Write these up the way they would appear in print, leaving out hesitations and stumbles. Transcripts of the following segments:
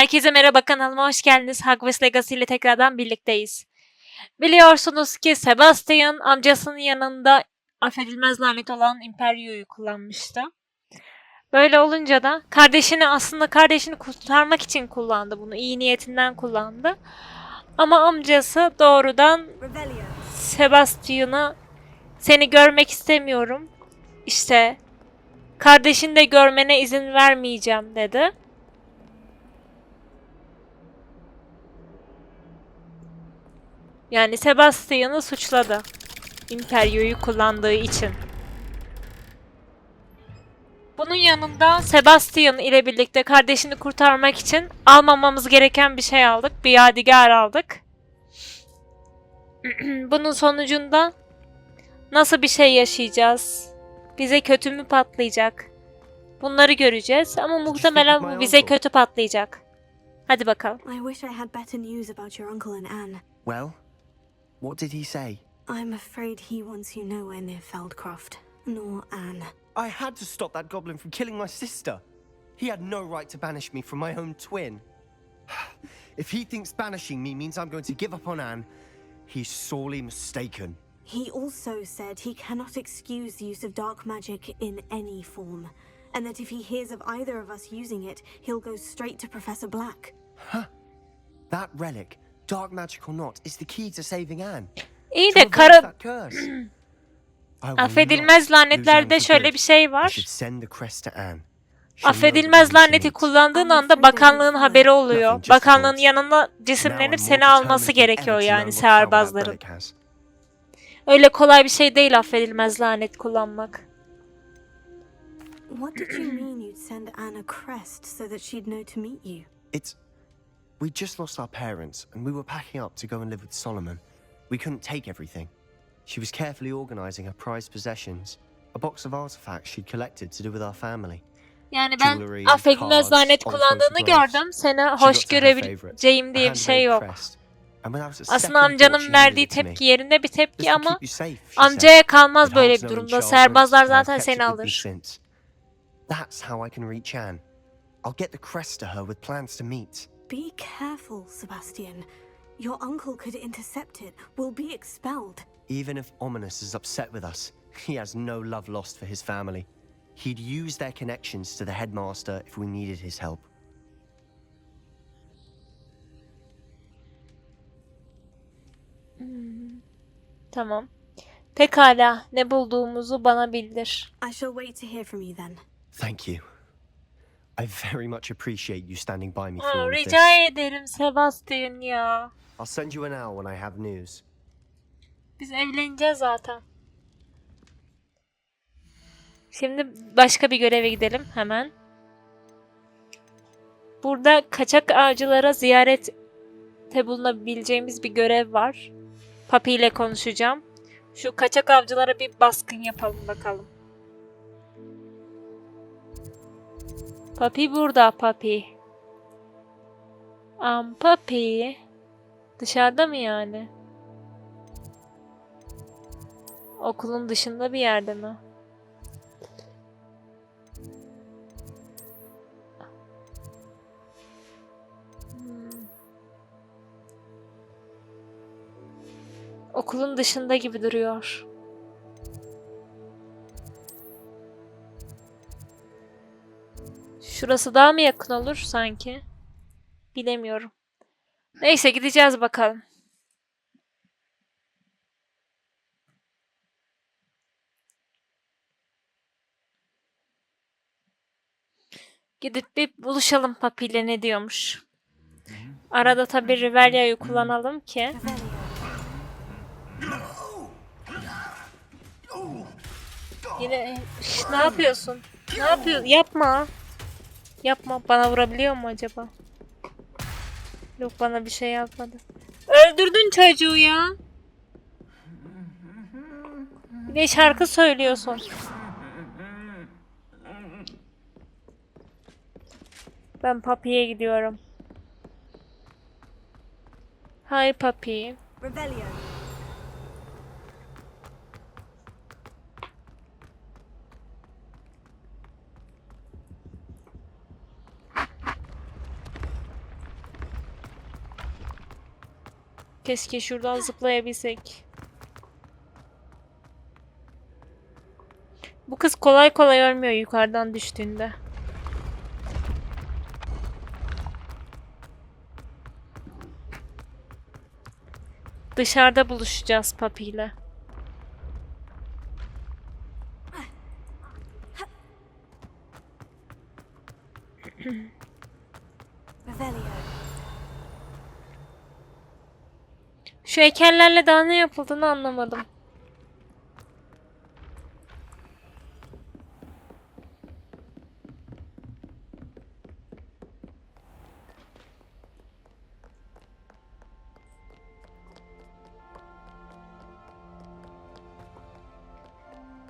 Herkese merhaba, kanalıma hoş geldiniz. Hogwarts Legacy ile tekrardan birlikteyiz. Biliyorsunuz ki Sebastian amcasının yanında affedilmez lanet olan Imperio'yu kullanmıştı. Böyle olunca da kardeşini kurtarmak için kullandı bunu. İyi niyetinden kullandı. Ama amcası doğrudan Sebastian'a seni görmek istemiyorum. İşte kardeşini de görmene izin vermeyeceğim dedi. Yani Sebastian'ı suçladı. Imperio'yu kullandığı için. Bunun yanında Sebastian ile birlikte kardeşini kurtarmak için almamamız gereken bir şey aldık. Bir yadigar aldık. Bunun sonucunda nasıl bir şey yaşayacağız? Bize kötü mü patlayacak? Bunları göreceğiz ama muhtemelen bu bize kötü patlayacak. Hadi bakalım. I wish I had better news about your uncle and Anne. Well, what did he say? I'm afraid he wants you nowhere near Feldcroft, nor Anne. I had to stop that goblin from killing my sister. He had no right to banish me from my own twin. If he thinks banishing me means I'm going to give up on Anne, he's sorely mistaken. He also said he cannot excuse the use of dark magic in any form, and that if he hears of either of us using it, he'll go straight to Professor Black. Huh? That relic, dark magic or not, is the key to saving Anne. İyi de affedilmez lanetlerde şöyle bir şey var. Affedilmez laneti kullandığın anda bakanlığın haberi oluyor. Bakanlığın yanına cisimlenip seni alması gerekiyor yani seherbazların. Öyle kolay bir şey değil affedilmez lanet kullanmak. What did you mean you'd send Anne a crest so that she'd know to meet you? We just lost our parents and we were packing up to go and live with Solomon. We couldn't take everything. She was carefully organizing her prized possessions, a box of artifacts she'd collected to do with our family. Yani ben affedilmez lanet kullandığını gördüm. Seni hoş görebileceğim diye bir şey yok. Aslında amcanın verdiği tepki yerinde bir tepki ama amcaya kalmaz böyle bir durumda. Seherbazlar zaten seni alır. That's how I can reach Anne. I'll get the crest to her with plans to meet. Be careful, Sebastian. Your uncle could intercept it. We'll be expelled. Even if Ominous is upset with us, he has no love lost for his family. He'd use their connections to the headmaster if we needed his help. Tamam. Pekala, ne bulduğumuzu bana bildir. I shall wait to hear from you then. Thank you. I very much appreciate you standing by me through all of this. Rica ederim Sebastian ya. I'll send you an owl when I have news. Biz evleneceğiz zaten. Şimdi başka bir göreve gidelim hemen. Burada kaçak avcılara ziyarette bulunabileceğimiz bir görev var. Papi ile konuşacağım. Şu kaçak avcılara bir baskın yapalım bakalım. Papi burada, Papi. Papi. Dışarıda mı yani? Okulun dışında bir yerde mi? Okulun dışında gibi duruyor. Şurası daha mı yakın olur sanki? Bilemiyorum. Neyse gideceğiz bakalım. Gidip bir buluşalım Papi ile ne diyormuş. Arada tabii Rivelia'yı kullanalım ki. Yine ne yapıyorsun? Ne yapıyorsun? Yapma. Yapma. Bana vurabiliyor mu acaba? Yok, bana bir şey yapmadı. Öldürdün çocuğu ya. Bir de şarkı söylüyorsun. Ben Papi'ye gidiyorum. Hi Papi. Keşke şuradan zıplayabilsek. Bu kız kolay kolay ölmüyor yukarıdan düştüğünde. Dışarıda buluşacağız Papi ile. Revelio. Şu heykellerle daha ne yapıldığını anlamadım.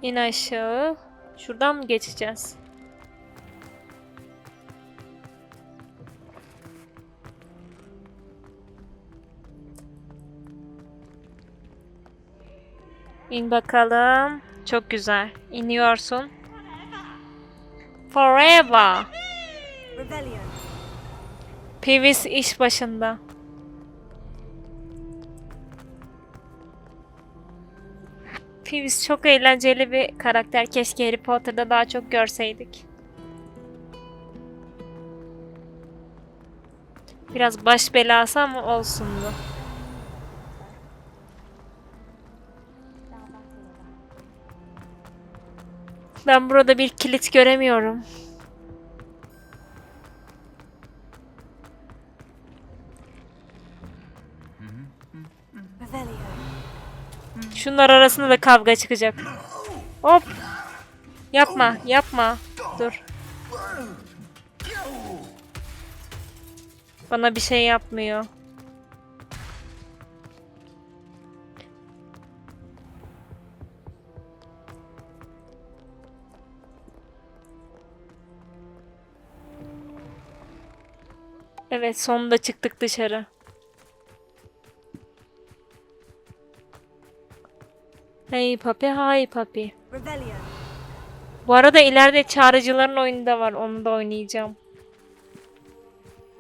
İn aşağı. Şuradan mı geçeceğiz? İn bakalım. Çok güzel. İniyorsun. Forever. Revelio. Peeves iş başında. Peeves çok eğlenceli bir karakter. Keşke Harry Potter'da daha çok görseydik. Biraz baş belası ama olsundu. Ben burada bir kilit göremiyorum. Revelio. Şunlar arasında da kavga çıkacak. Hop. Yapma, yapma. Dur. Bana bir şey yapmıyor. Evet, sonunda çıktık dışarı. Hey papi, hay papi. Revelio. Bu arada ileride çağrıcıların oyunu da var. Onu da oynayacağım.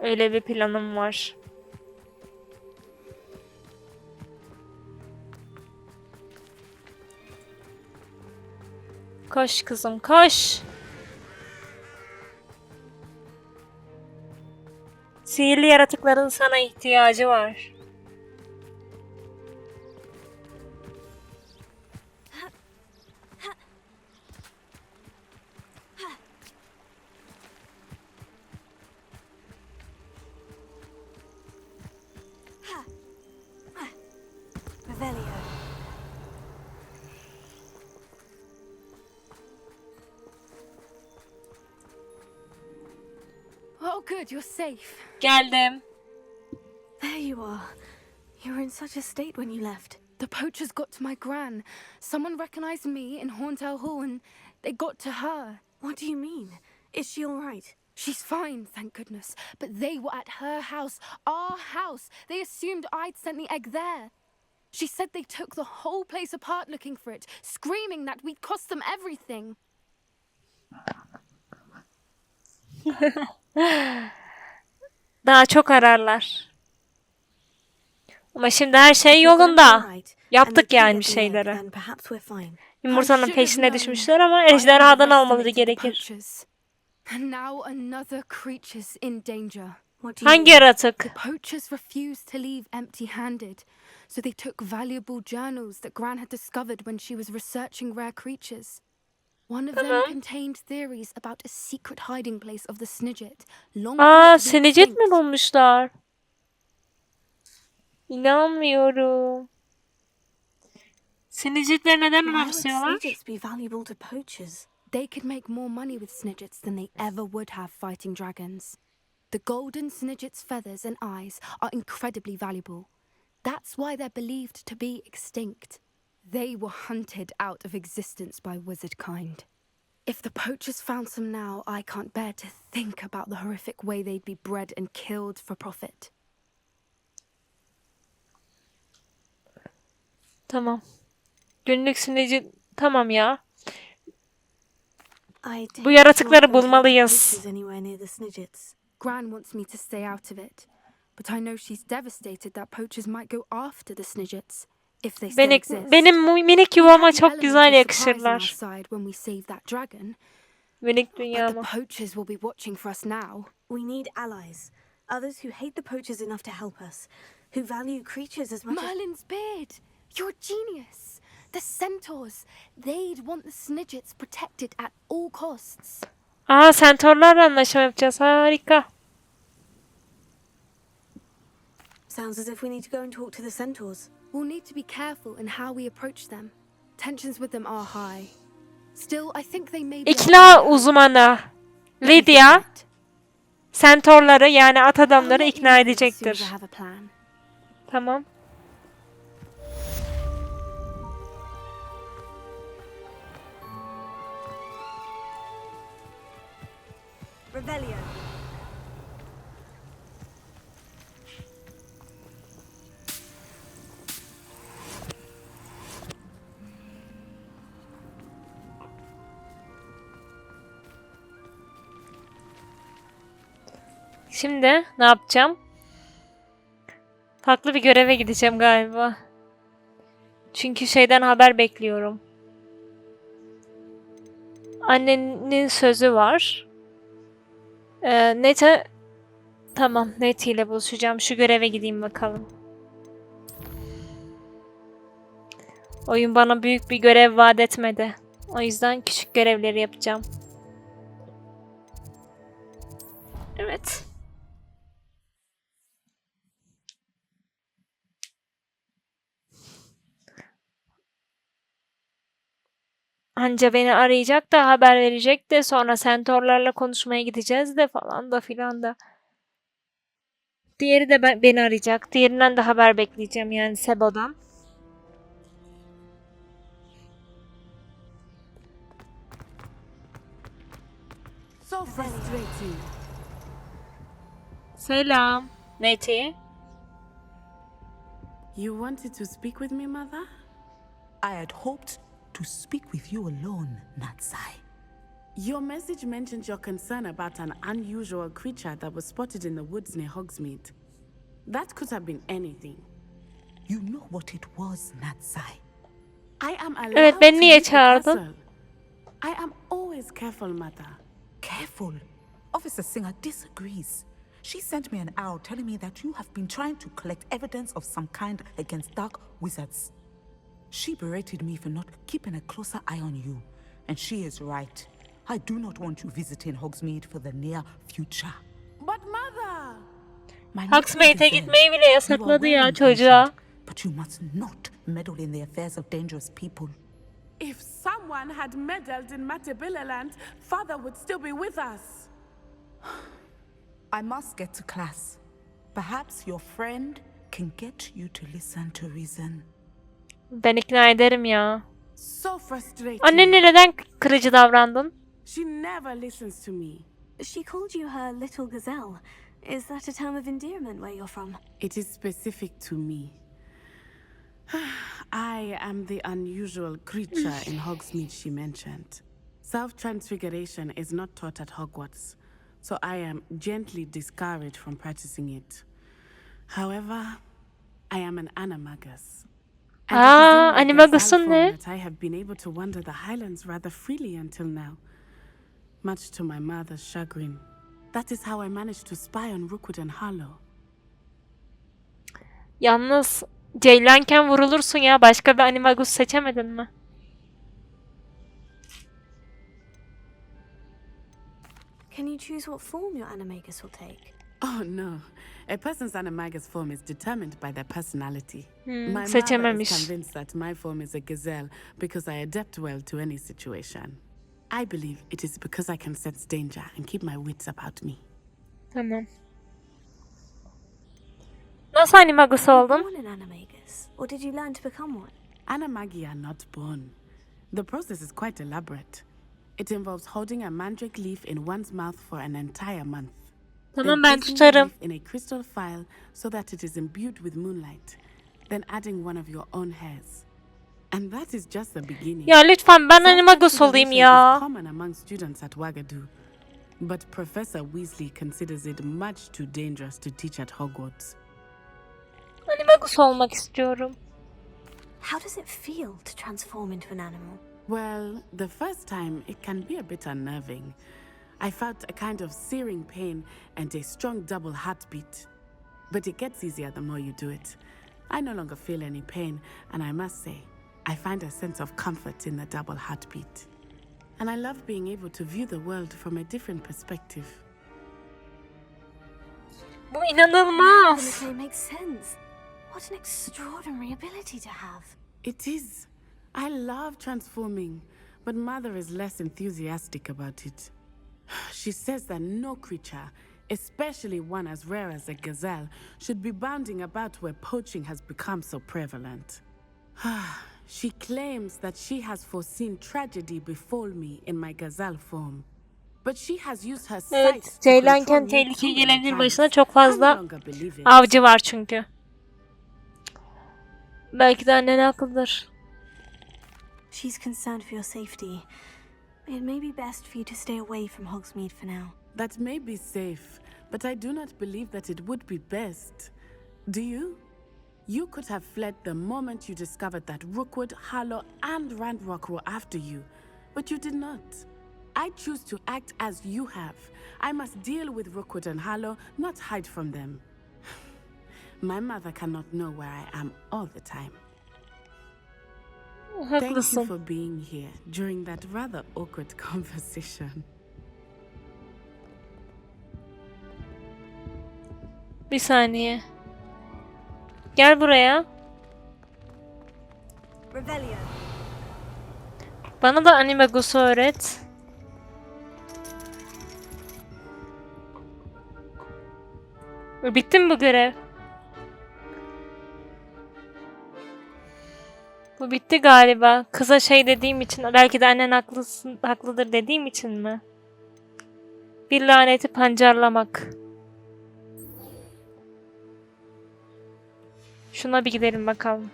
Öyle bir planım var. Koş kızım, koş. Sihirli yaratıkların sana ihtiyacı var. Revelio. Oh, good, you're safe. Geldim. There you are. You were in such a state when you left. The poachers got to my gran. Someone recognized me in Horntail Hall and they got to her. What do you mean? Is she all right? She's fine, thank goodness. But they were at her house, our house. They assumed I'd sent the egg there. She said they took the whole place apart looking for it, screaming that we'd cost them everything. Daha çok ararlar. Ama şimdi her şey yolunda. Yaptık yani bir şeyleri. Then perhaps we're fine. Yumurtanın peşine düşmüşler ama ejderhadan almaları gerekir. And now another creature's in danger. What do you Hangi mean? yaratık? Poachers refused to leave empty-handed, so they took valuable journals that Gran had discovered when she was researching rare creatures. One of them contained theories about a secret hiding place of the Snidget, long thought to be Sinicet mi extinct. bulmuşlar? İnanmıyorum. Sinicetleri neden Why would önemsiyorlar? Snidgets be valuable to poachers? They could make more money with Snidgets than they ever would have fighting dragons. The golden Snidget's feathers and eyes are incredibly valuable. That's why they're believed to be extinct. They were hunted out of existence by wizard kind. If the poachers found some now, I can't bear to think about the horrific way they'd be bred and killed for profit. Tamam. Günlük sinicet... Tamam ya. I'd Bu yaratıkları not go to the bulmalıyız. poachers anywhere near the Snidgets. Gran wants me to stay out of it. but I know she's devastated that poachers might go after the Snidgets if they still exist. Benim minik yuvama çok güzel yakışırlar. When we save that dragon, Minik but the dünyama. poachers will be watching for us now. We need allies. Others who hate the poachers enough to help us. Who value creatures as much as... Merlin's beard! You're a genius! The centaurs! They'd want the Snidgets protected at all costs. Aa, centaurlarla anlaşma yapacağız. Harika. Sounds as if we need to go and talk to the centaurs. We'll need to be careful in how we approach them. Tensions with them are high. Still, I think they may be... İkna uzmanı Lydia centaurları yani at adamları ikna edecektir. Tamam. Revelio. Şimdi ne yapacağım? Farklı bir göreve gideceğim galiba. Çünkü şeyden haber bekliyorum. Annenin sözü var. Tamam, Neti ile buluşacağım. Şu göreve gideyim bakalım. Oyun bana büyük bir görev vaat etmedi. O yüzden küçük görevleri yapacağım. Evet. Anca beni arayacak da haber verecek de sonra centaurlarla konuşmaya gideceğiz de falan da filan da. Diğeri de beni arayacak. Diğerinden de haber bekleyeceğim yani Sebo'dan. So frustrating. Selam. Neti. You wanted to speak with me, Mother? I had hoped to speak with you alone, Natsai. Your message mentioned your concern about an unusual creature that was spotted in the woods near Hogsmeade. That could have been anything. You know what it was, Natsai. I am allowed Evet, beni to niye leave the çağırdın? castle. I am always careful, Mother. Careful. Officer Singer disagrees. She sent me an owl telling me that you have been trying to collect evidence of some kind against dark wizards. She berated me for not keeping a closer eye on you. And she is right. I do not want you visiting Hogsmeade for the near future. But Mother! My Hogsmeade'e nephew is gitmeyi bile there. yasakladı You are ya well çocuğa. intentioned, but you must not meddle in the affairs of dangerous people. If someone had meddled in Matabeleland, Father would still be with us. I must get to class. Perhaps your friend can get you to listen to reason. Ben ikna ederim ya. So frustrating. Annenle neden kırıcı davrandın? She never listens to me. She called you her little gazelle. Is that a term of endearment where you're from? It is specific to me. I am the unusual creature in Hogsmeade she mentioned. Self-transfiguration is not taught at Hogwarts, so I am gently discouraged from practicing it. However, I am an animagus. And it is in my animagus'un gazelle ne? form that I have been able to wander the Highlands rather freely until now, much to my mother's chagrin. That is how I managed to spy on Rookwood and Harlow. Yalnız ceylanken vurulursun ya. Başka bir animagus seçemedin mi? Can you choose what form your animagus will take? Oh no. A person's animagus form is determined by their personality. My mother is seçememiş. convinced that my form is a gazelle because I adapt well to any situation. I believe it is because I can sense danger and keep my wits about me. Tamam. Nasıl animagus oldun? Born an animagus, or did you learn to become one? Animagi are not born. The process is quite elaborate. It involves holding a mandrake leaf in one's mouth for an entire month. Tamam, Then ben placing the tutarım. leaf in a crystal phial so that it is imbued with moonlight. Then adding one of your own hairs. And that is just the beginning. Ya lütfen ben animagus olayım Self-transfiguration is ya. common among students at Wagadu. But Professor Weasley considers it much too dangerous to teach at Hogwarts. Animagus olmak istiyorum. How does it feel to transform into an animal? Well, the first time it can be a bit unnerving. I felt a kind of searing pain and a strong double heartbeat. But it gets easier the more you do it. I no longer feel any pain, and I must say, I find a sense of comfort in the double heartbeat. And I love being able to view the world from a different perspective. Bu inanılmaz. It makes sense. What an extraordinary ability to have. It is. I love transforming, but Mother is less enthusiastic about it. She says that no creature, especially one as rare as a gazelle, should be bounding about where poaching has become so prevalent. She claims that she has foreseen tragedy befall me in my gazelle form. But she has used her sight Evet, to ceylanken control me tehlike too many gelebilir times. başına. Çok I no fazla longer believe it. avcı var çünkü. Belki de annen haklıdır. She's concerned for your safety. It may be best for you to stay away from Hogsmeade for now. That may be safe, but I do not believe that it would be best. Do you? You could have fled the moment you discovered that Rookwood, Harlow, and Ranrock were after you, but you did not. I choose to act as you have. I must deal with Rookwood and Harlow, not hide from them. My mother cannot know where I am all the time. Thank you Haklısın. for being here during that rather awkward conversation. Bir saniye. Gel buraya. Revelio. Bana da Animagus'u öğret. Bitti mi bu görev? Bu bitti galiba. Kıza şey dediğim için, belki de annen haklıdır dediğim için mi? Bir laneti pancarlamak. Şuna bir gidelim bakalım.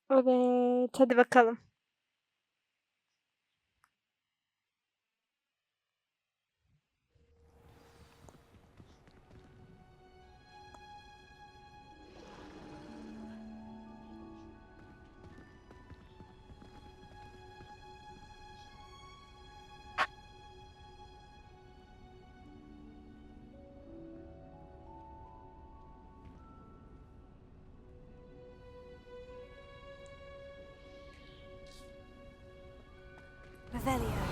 Evet, hadi bakalım. Revelio.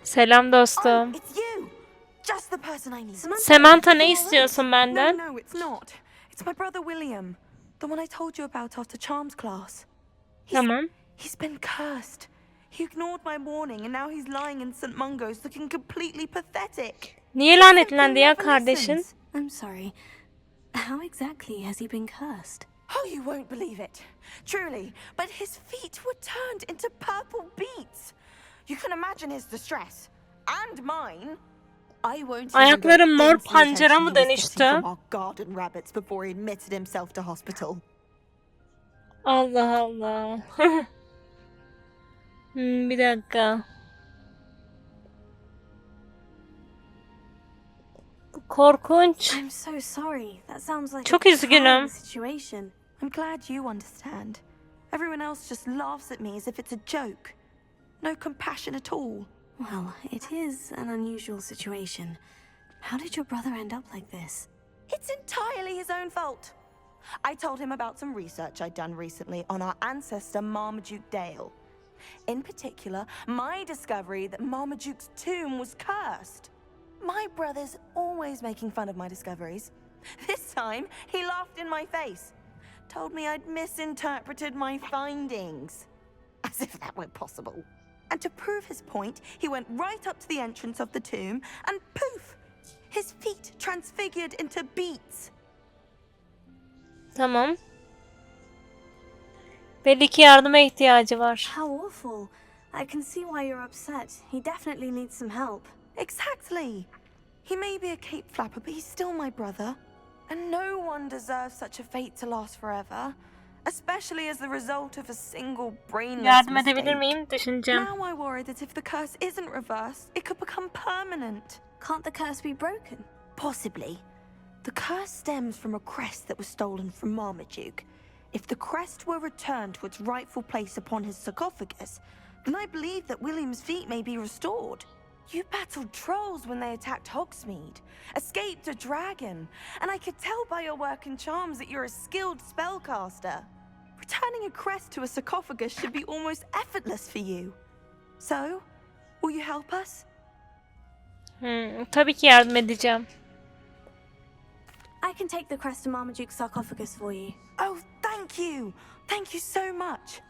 Selam dostum. It's you! Just the person I need. Samantha, ne istiyorsun benden? No, it's not. It's my brother William. The one I told you about after Charms class. Tamam. He's been cursed. He ignored my warning and now he's lying in St. Mungo's looking completely pathetic. Niye lanetlendi ya kardeşin? I'm sorry. How exactly has he been cursed? Oh, you won't believe it. Truly, but his feet were turned into purple beets. You can imagine his distress. And mine. I won't Ayaklarım mor pancara mı dönüştü? from our garden rabbits before he admitted himself to hospital. Allah Allah. Bir dakika. Korkunç. I'm so sorry. That sounds like Çok a üzgünüm. terrible situation. I'm glad you understand. Everyone else just laughs at me as if it's a joke. No compassion at all. Well, it is an unusual situation. How did your brother end up like this? It's entirely his own fault. I told him about some research I'd done recently on our ancestor Marmaduke Dale. In particular, my discovery that Marmaduke's tomb was cursed. My brother's always making fun of my discoveries. This time, he laughed in my face. Told me I'd misinterpreted my findings. As if that were possible. And to prove his point, he went right up to the entrance of the tomb and poof! His feet transfigured into beets. Tamam. Belli ki yardıma ihtiyacı var. How awful. I can see why you're upset. He definitely needs some help. Exactly. He may be a cape flapper, but he's still my brother. And no one deserves such a fate to last forever. Especially as the result of a single brainless Yardım edebilir mistake. miyim? Düşüneceğim. Now I worry that if the curse isn't reversed, it could become permanent. Can't the curse be broken? Possibly. The curse stems from a crest that was stolen from Marmaduke. If the crest were returned to its rightful place upon his sarcophagus, then I believe that William's feet may be restored. You battled trolls when they attacked Hogsmeade, escaped a dragon, and I could tell by your work and charms that you're a skilled spellcaster. Returning a crest to a sarcophagus should be almost effortless for you. So, will you help us? Tabii ki yardım edeceğim. I can take the crest to Marmaduke's sarcophagus for you. Oh, thank you! Thank you so much!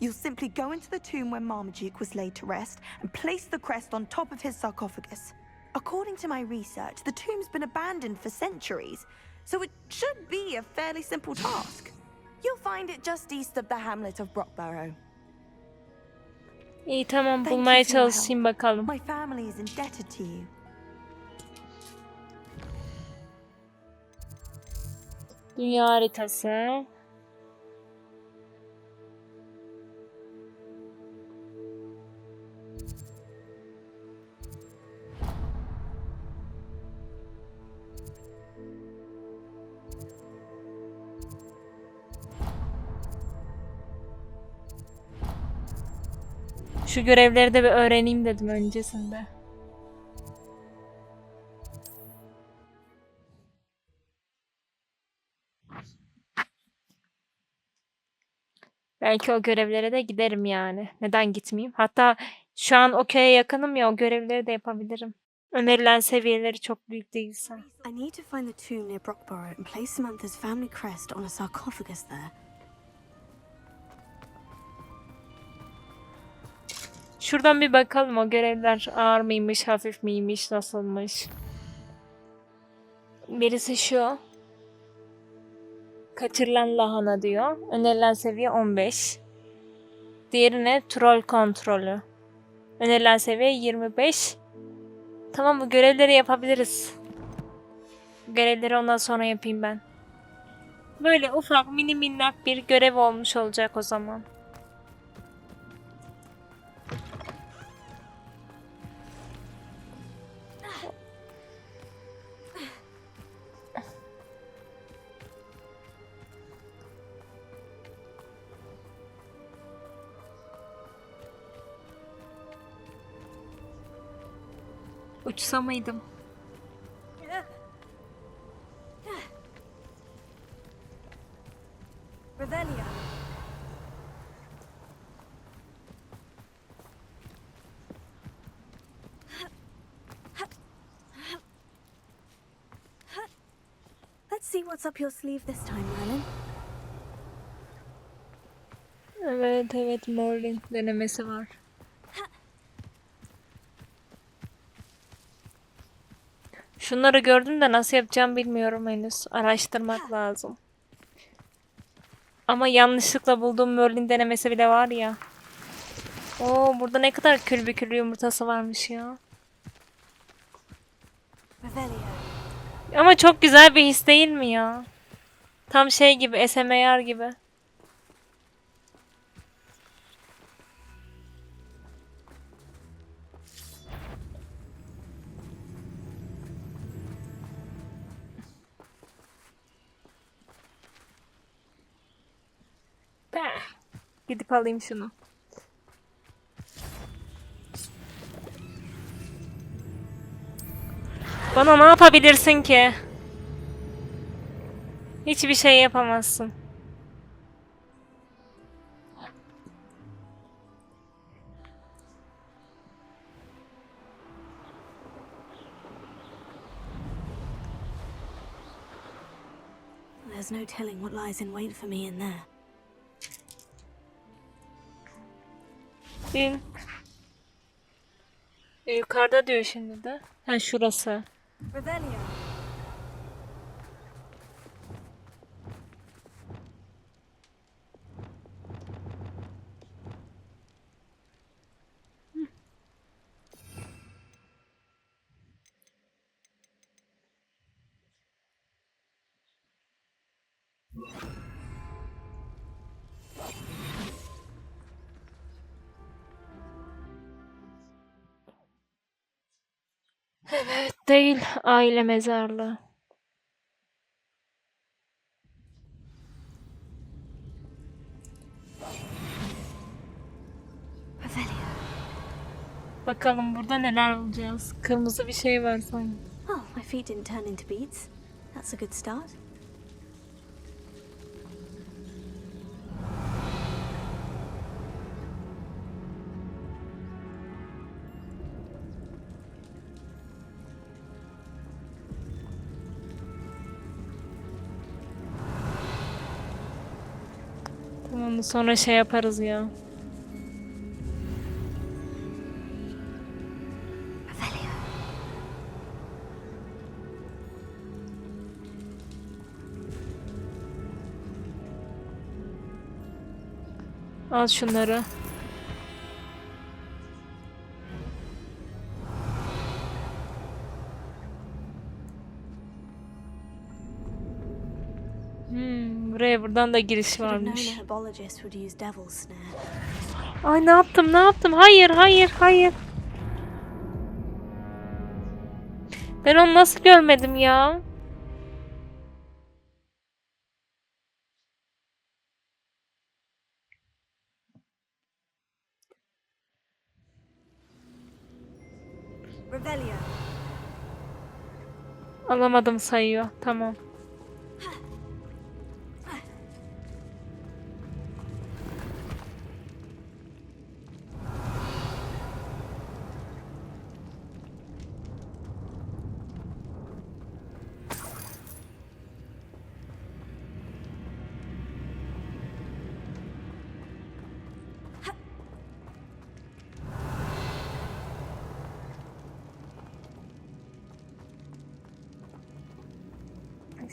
You'll simply go into the tomb where Marmaduke was laid to rest and place the crest on top of his sarcophagus. According to my research, the tomb's been abandoned for centuries, so it should be a fairly simple task. You'll find it just east of the hamlet of Brockborough. İyi tamam, Thank bulmaya you for your çalışayım help. bakalım. My family is indebted to you. Dünya haritası. Şu görevleri de bir öğreneyim dedim öncesinde. Belki o görevlere de giderim yani. Neden gitmeyeyim? Hatta şu an o köye yakınım ya, o görevleri de yapabilirim. Önerilen seviyeleri çok büyük değilse. I need to find the tomb near Brockborough and place Samantha's family crest on a sarcophagus there. Şuradan bir bakalım, o görevler ağır mıymış, hafif miymiş, nasılmış. Birisi şu. Kaçırılan lahana diyor. Önerilen seviye 15. Diğerine troll kontrolü. Önerilen seviye 25. Tamam, bu görevleri yapabiliriz. Görevleri ondan sonra yapayım ben. Böyle ufak mini minnak bir görev olmuş olacak o zaman. Uçsa mıydım? Revelio. Let's see what's up your sleeve this time, Merlin. Evet, Merlin denemesi var. Şunları gördüm de nasıl yapacağım bilmiyorum henüz. Araştırmak lazım. Ama yanlışlıkla bulduğum Merlin denemesi bile var ya. Oo, burada ne kadar külbükülü yumurtası varmış ya. Revelio. Ama çok güzel bir his değil mi ya? Tam şey gibi, SMR gibi. Gidip alayım şunu. Bana ne yapabilirsin ki? Hiçbir şey yapamazsın. There's no telling what lies in wait for me in there. Bin. Yukarıda diyor şimdi de. Ha, şurası. Revelio. Evet, değil. Aile mezarlığı. Revelio. Bakalım burada neler bulacağız. Kırmızı bir şey var sanki. Oh, my feet didn't turn into beads. That's a good start. Tamam, sonra şey yaparız ya. Revelio. Al şunları. Buraya buradan da giriş Should have known varmış. a herbologist would use devil's snare. Ay, ne yaptım, ne yaptım? Hayır, hayır, hayır. Ben onu nasıl görmedim ya? Revelio. Alamadım sayıyor. Tamam.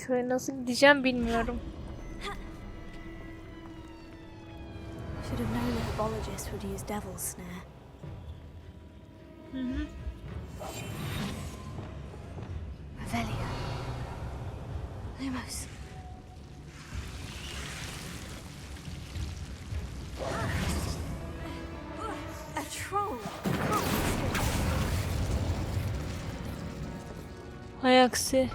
Şuraya nasıl gideceğim bilmiyorum. Should have known a herbologist would use devil's snare. Revelio. Lumos. A troll. Hay aksi.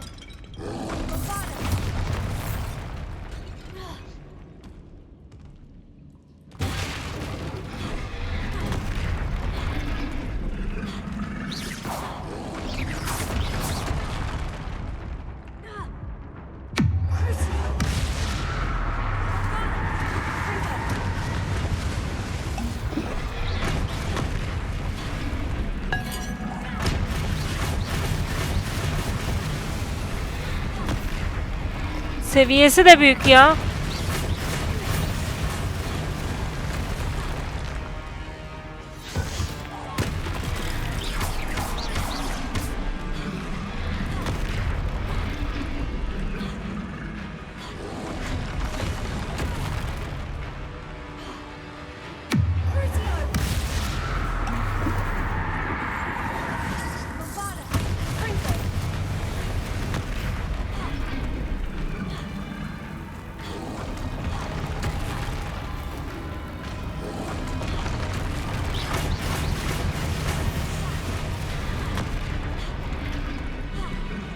Seviyesi de büyük ya.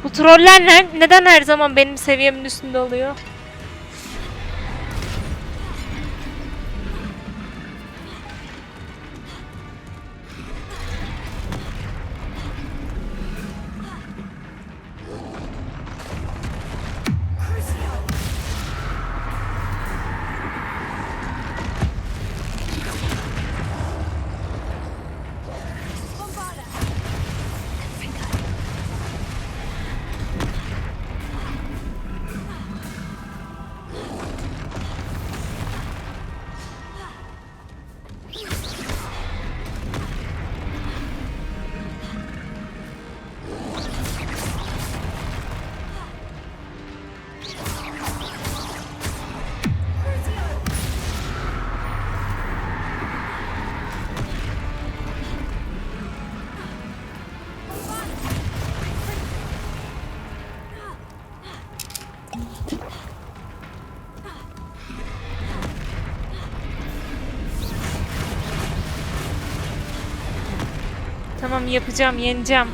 Bu troller neden her zaman benim seviyemin üstünde oluyor? Tamam, yapacağım, yeneceğim.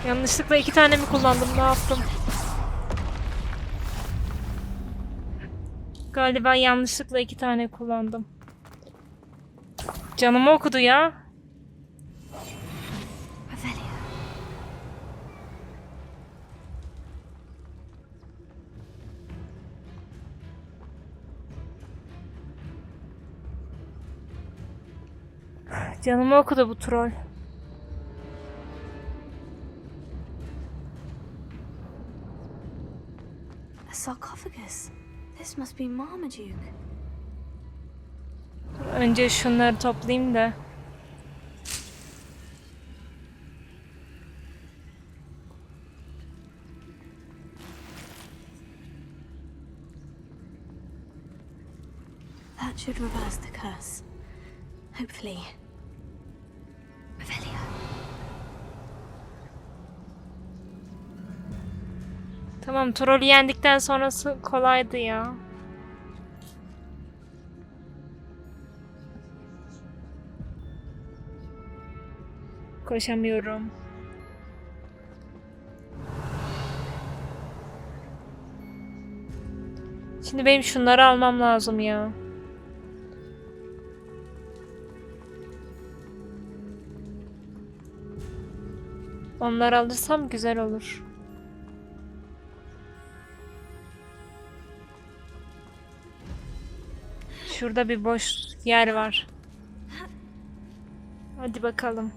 Yanlışlıkla 2 tane mi kullandım? Ne yaptım? Galiba yanlışlıkla 2 tane kullandım. Canımı okudu ya. Canımı okudu bu troll. A sarcophagus. This must be Marmaduke. Önce şunları toplayayım da. That should reverse the curse. Hopefully. Revelio. Tamam, trolü yendikten sonrası kolaydı ya. Koşamıyorum. Şimdi benim şunları almam lazım ya. Onları alırsam güzel olur. Şurada bir boş yer var. Hadi bakalım.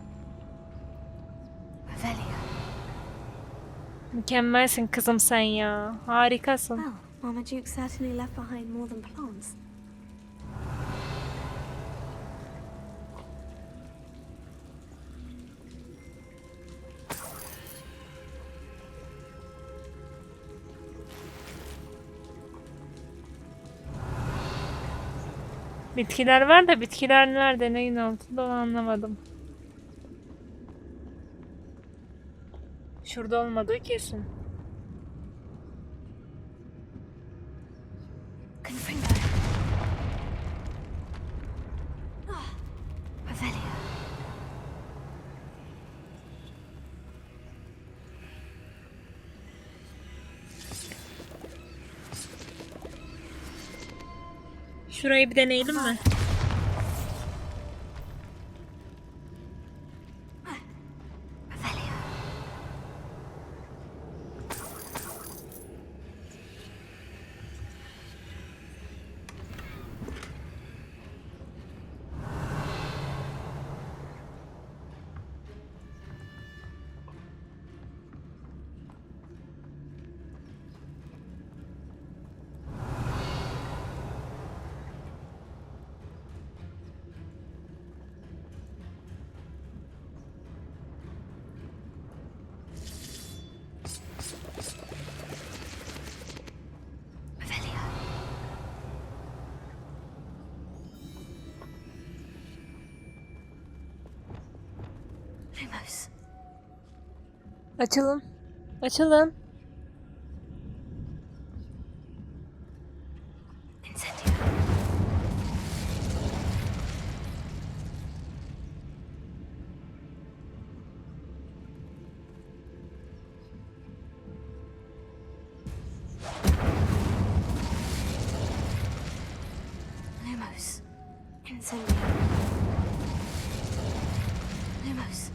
Mükemmelsin kızım sen ya. Harikasın. Well, Marmaduke certainly left behind more than plants. Bitkiler var da bitkiler nerede? Neyin altında onu anlamadım. Şurada olmadığı kesin. Confringo. Revelio. Şurayı bir deneyelim mi? Revelio. Revelio. Lumos. Açılın. Açılın. Incendio. Lumos. Incendio. Lumos.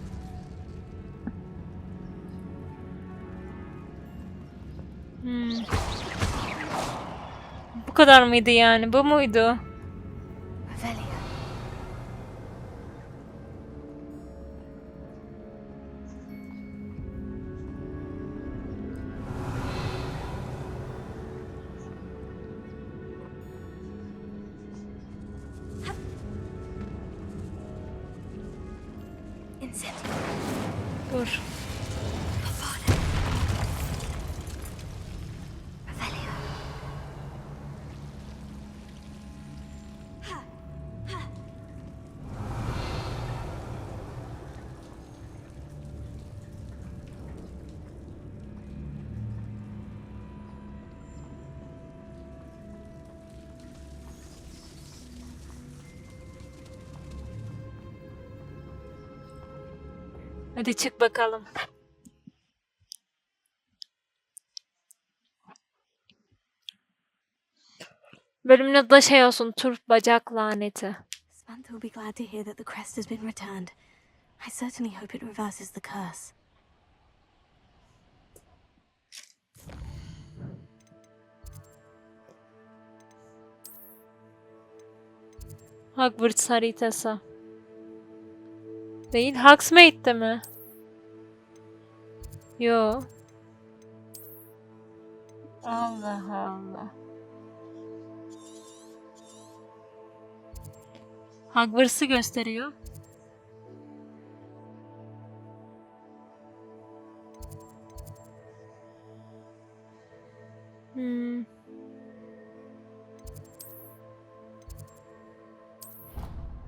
Bu kadar mıydı yani? Bu muydu? Revelio. Incendio. Dur. Avada. Revelio. Ha. Ha. Hadi çık bakalım. Bölümün adı da şey olsun. Turp, Bacak, Laneti. Samantha will be glad to hear that the crest has been returned. I certainly hope it reverses the curse. Hogwarts haritası. Değil. Hogsmeade'de mi? Yo. Allah Allah. Hogwarts'ı gösteriyor.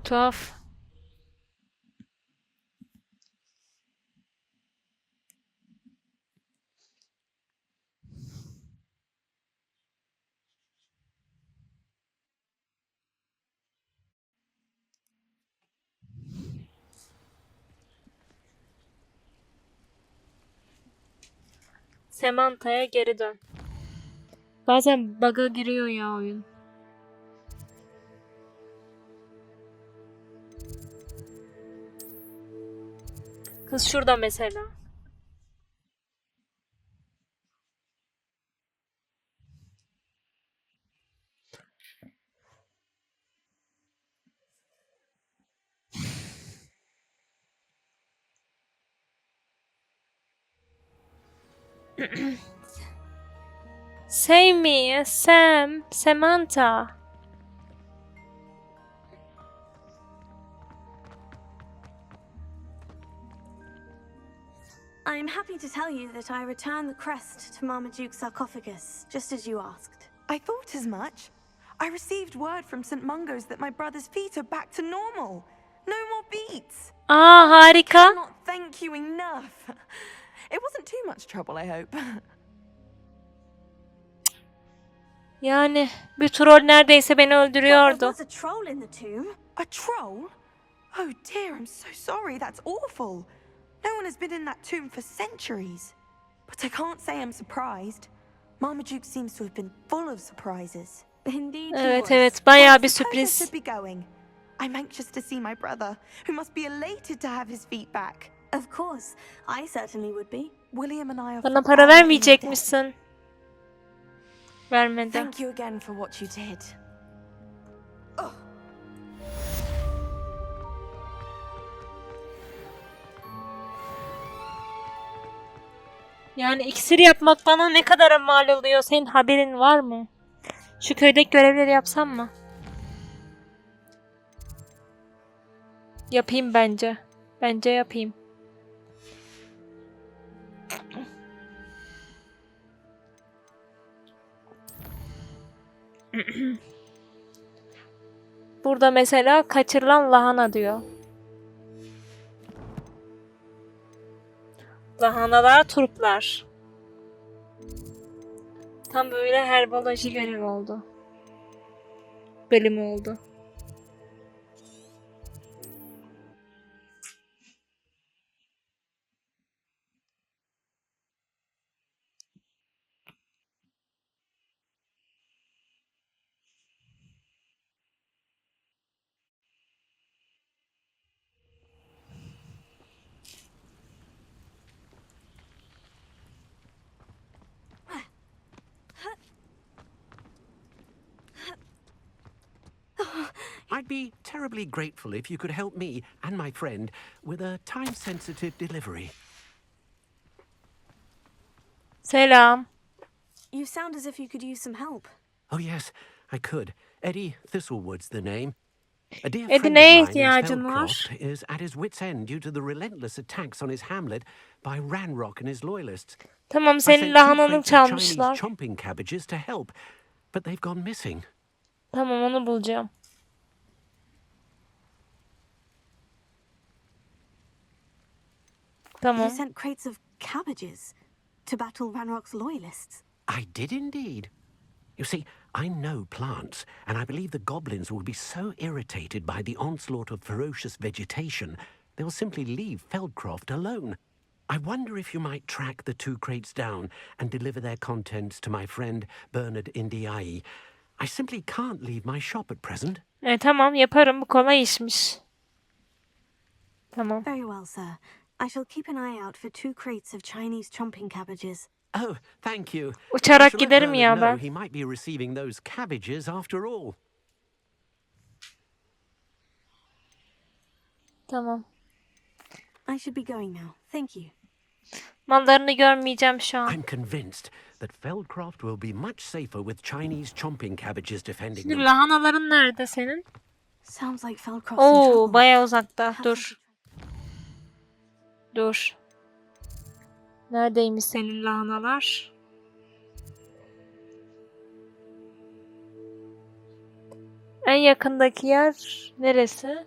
Tuhaf. Samantha'ya geri dön. Bazen bug'a giriyor ya oyun. Kız şurada mesela. Say me, Sam, Samantha. I'm happy to tell you that I returned the crest to Marmaduke's sarcophagus, just as you asked. I thought as much. I received word from St. Mungo's that my brother's feet are back to normal. No more beats. Aa harika. Cannot thank you enough. It wasn't too much trouble, I hope. Yani bir troll neredeyse beni Well, öldürüyordu. there was a troll in the tomb. A troll? Oh dear, I'm so sorry. That's awful. No one has been in that tomb for centuries. But I can't say I'm surprised. Marmaduke seems to have been full of surprises. Indeed he Evet was. evet bayağı bir I suppose I sürpriz. should be going. I'm anxious to see my brother, who must be elated to have his feet back. Of course, I certainly would be. William and I are Bana para forever in your vermeyecek debt. misin? Vermedi. Thank you again for what you did. Oh. Yani iksir yapmak bana ne kadar mal oluyor? Senin haberin var mı? Şu köydeki görevleri yapsam mı? Yapayım bence. Bence yapayım. Burada mesela kaçırılan lahana diyor. Lahanalar, turplar. Tam böyle herboloji görevi oldu. Bölümü oldu. I'd be terribly grateful if you could help me and my friend with a time-sensitive delivery. Selam. You sound as if you could use some help. Oh, yes, I could. Eddie Thistlewood's the name. A dear Eddie friend of neye mine in ihtiyacın var? Feldcroft is at his wit's end due to the relentless attacks on his hamlet by Ranrock and his loyalists. Tamam, I senin sent 2 lahananı crates of Chinese çalmışlar. chomping cabbages to help, but they've gone missing. Tamam, onu bulacağım. You Tamam. sent crates of cabbages to battle Ranrock's loyalists. I did indeed. You see, I know plants, and I believe the goblins will be so irritated by the onslaught of ferocious vegetation, they'll simply leave Feldcroft alone. I wonder if you might track the 2 crates down and deliver their contents to my friend Bernard Indiai. I simply can't leave my shop at present. Tamam, yaparım. Bu kolay işmiş. Tamam. Very well, sir. I shall keep an eye out for 2 crates of Chinese chomping cabbages. Oh, thank you. Uçarak I shall let giderim ya Bernard ben. know he might be receiving those cabbages after all. Tamam. I should be going now. Thank you. Mallarını görmeyeceğim şu an. I'm convinced that Feldcroft will be much safer with Chinese chomping cabbages defending Şimdi them. lahanaların nerede senin? Sounds like Feldcroft's in Oo, trouble. bayağı uzakta. Perhaps I Dur. should Dur. Neredeymiş senin lahanalar? En yakındaki yer neresi?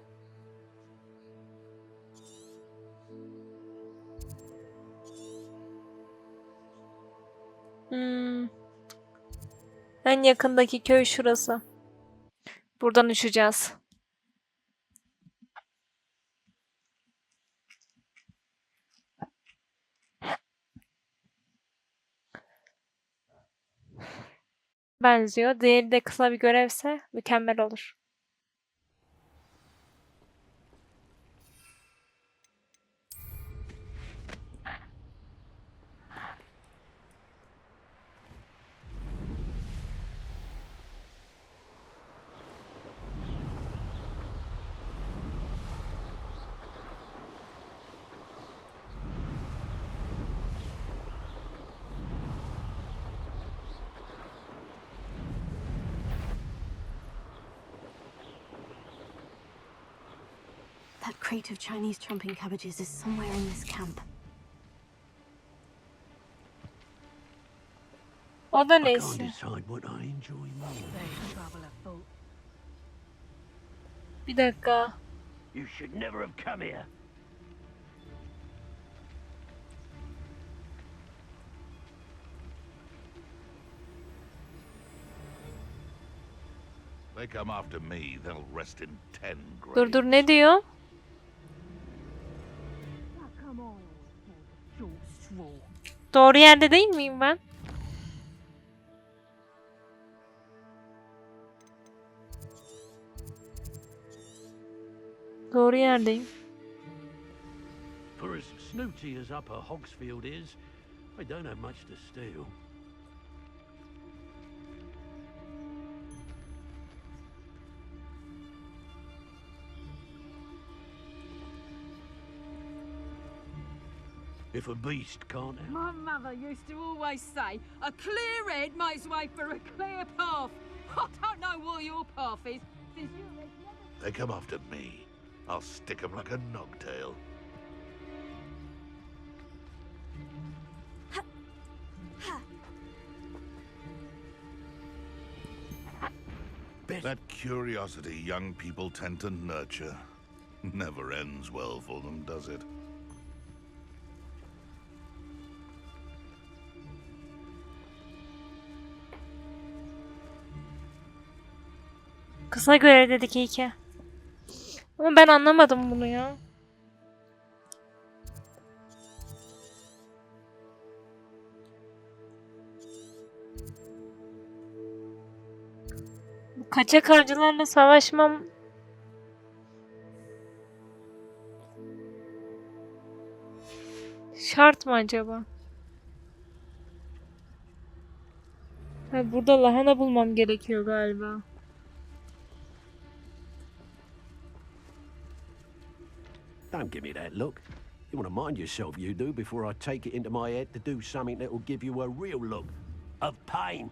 En yakındaki köy şurası. Buradan uçacağız. Benziyor. Diğeri de kısa bir görevse mükemmel olur. That crate of Chinese chomping cabbages is somewhere in this camp. O da I can't neyse. decide what I enjoy more. Bir dakika. You should never have come here. They come after me, they'll rest in 10 graves. Dur ne diyor? Doğru yerde değil miyim ben? Doğru yerdeyim. For as snooty as Upper Hogsfield is, I don't have much to steal. If a beast can't help. My mother used to always say, a clear head makes way for a clear path. I don't know what your path is, since your head's never... They come after me. I'll stick 'em like a nogtail. That curiosity young people tend to nurture never ends well for them, does it? Kısa görev dedik iyi ki. Ama ben anlamadım bunu ya. Bu kaçak avcılarla savaşmam şart mı acaba? Ha, burada lahana bulmam gerekiyor galiba. Don't give me that look. You want to mind yourself, you do, before I take it into my head to do something that will give you a real look of pain.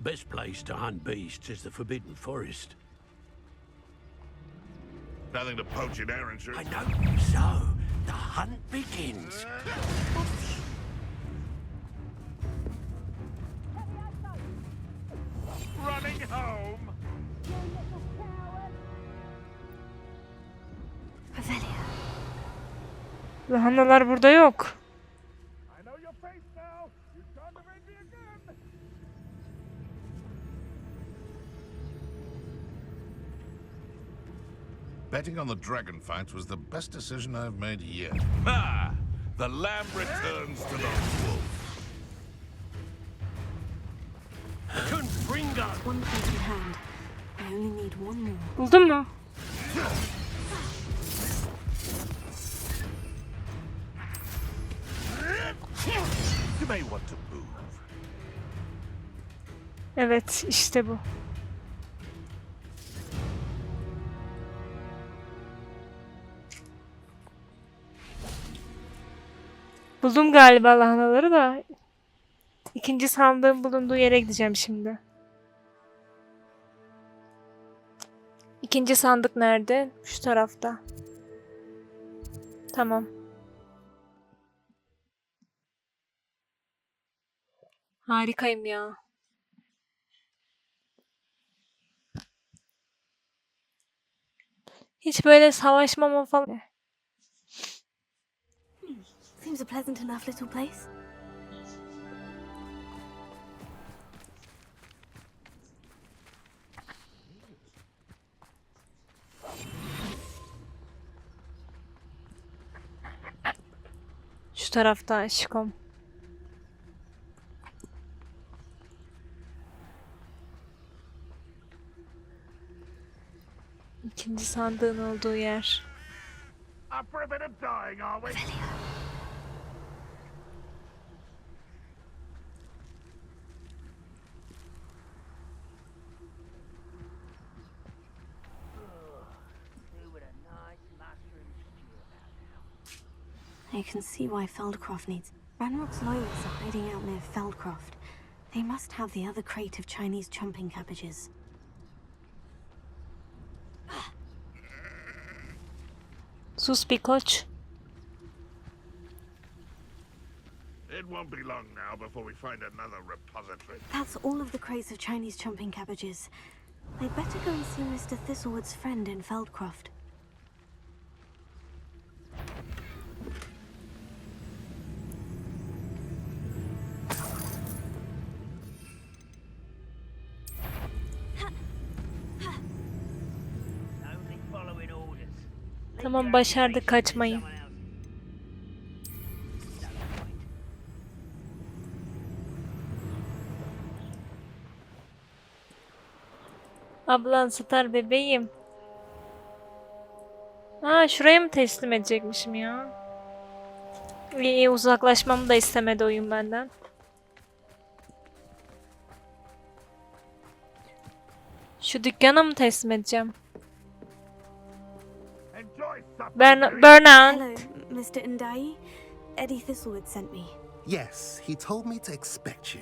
Best place to hunt beasts is the Forbidden Forest. Nothing to poach in Erranshire. I know. So, the hunt begins. Running home. Revelio. Lahanalar burada yok. I know your face now. You've gone to make me again. Betting on the dragon fights was the best decision I've made yet. Ha! The lamb returns to the wolf. One point in hand. I only need one more. Buldun mu? You may want to move. Evet, işte bu. Buldum galiba lahanaları da. İkinci sandığın bulunduğu yere gideceğim şimdi. İkinci sandık nerede? Şu tarafta. Tamam. Harikayım ya. Hiç böyle savaşmama falan. Seems a pleasant enough little place. Şu tarafta aşkım. İkinci sandığın olduğu yer. Up for a bit of dying, are we? I can see why Feldcroft needs. Ranrock's loyalists are hiding out near Feldcroft. They must have the other crate of Chinese chomping cabbages. Sus bir koç. It won't be long now before we find another repository. That's all of the crates of Chinese chomping cabbages. I'd better go and see Mr. Thistlewood's friend in Feldcroft. Tamam, başardık kaçmayı. Ablan Star bebeğim. Aa, şuraya mı teslim edecekmişim ya? İyi, uzaklaşmamı da istemedi oyun benden. Şu dükkana mı teslim edeceğim? Burnout. Hello, Mr. Ndai. Eddie Thistlewood sent me. Yes, he told me to expect you.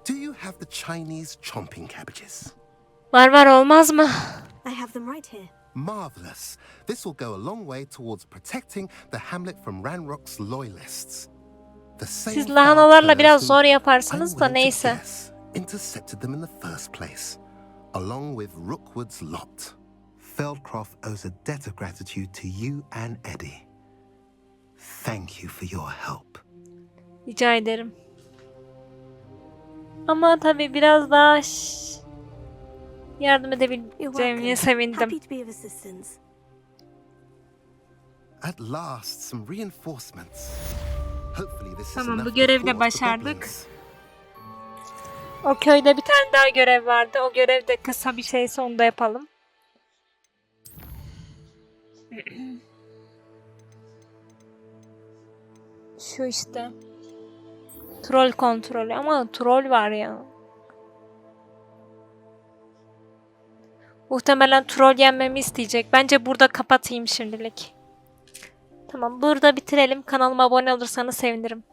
Do you have the Chinese chomping cabbages? Var olmaz mı? I have them right here. Marvelous. This will go a long way towards protecting the hamlet from Ranrock's loyalists. The same Siz lahanalarla biraz person zor yaparsınız da I'm willing to neyse. guess intercepted them in the first place, along with Rookwood's lot. Feldcroft owes a debt of gratitude to you and Eddie. Thank you for your help. Rica ederim. Ama tabii biraz daha yardım You're edebileceğime welcome. sevindim. Happy to be of assistance. At last, some reinforcements. Hopefully this is Tamam, enough bu to görevi de thwart the başardık. goblins. O köyde bir tane daha görev vardı. O görev de kısa bir şeyse onu da yapalım. Şu işte. Troll kontrolü ama troll var ya. Muhtemelen troll yenmemi isteyecek. Bence burada kapatayım şimdilik. Tamam, burada bitirelim. Kanalıma abone olursanız sevinirim.